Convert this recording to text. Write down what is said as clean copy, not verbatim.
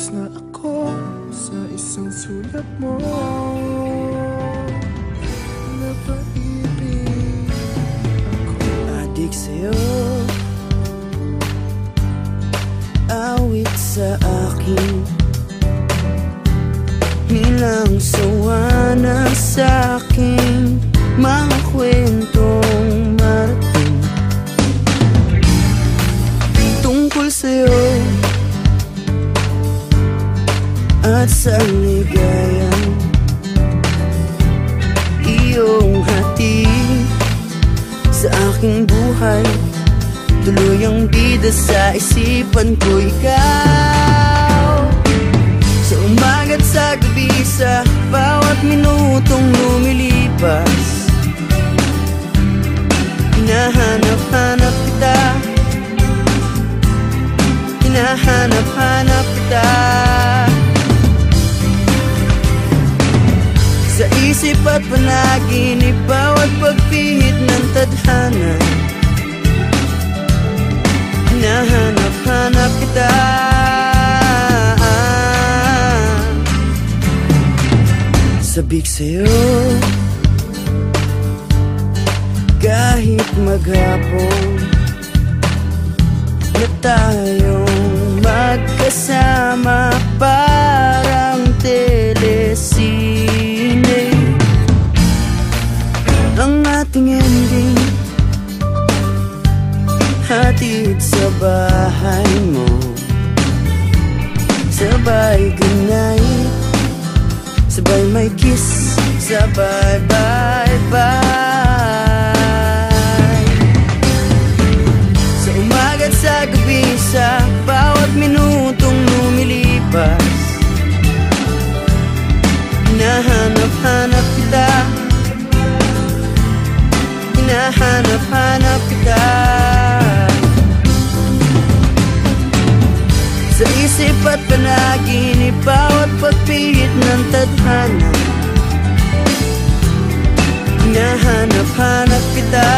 Naiinis na ako sa isang sulat mo. Napaibig ako. Adik sa'yo, awit sa akin, hilang sawa na sa'king mga kwentong marating tungkol sa'yo at sa ligayang iyong hatid sa aking buhay. Tuluyang bida sa isipan ko ikaw, sa umaga't sa gabi, sa bawat minutong lumilipas. Hinahanap-hanap kita, hinahanap-hanap kita. Sa isip at panaginip, bawat pagpihit ng tadhana. Hinahanap-hanap kita. Sabik sa'yo kahit maghapon na tayong magkasama, parang telesine ang ating ending. Hatid sa bahay mo, sabay goodnight, sabay may kiss, sabay bye-bye. Sa umaga't sa gabi, sa bawat minutong lumilipas. Hinahanap-hanap kita, hinahanap-hanap kita. Sa isip at panaginip, bawat pagpihit ng tadhana. Hinahanap-hanap kita.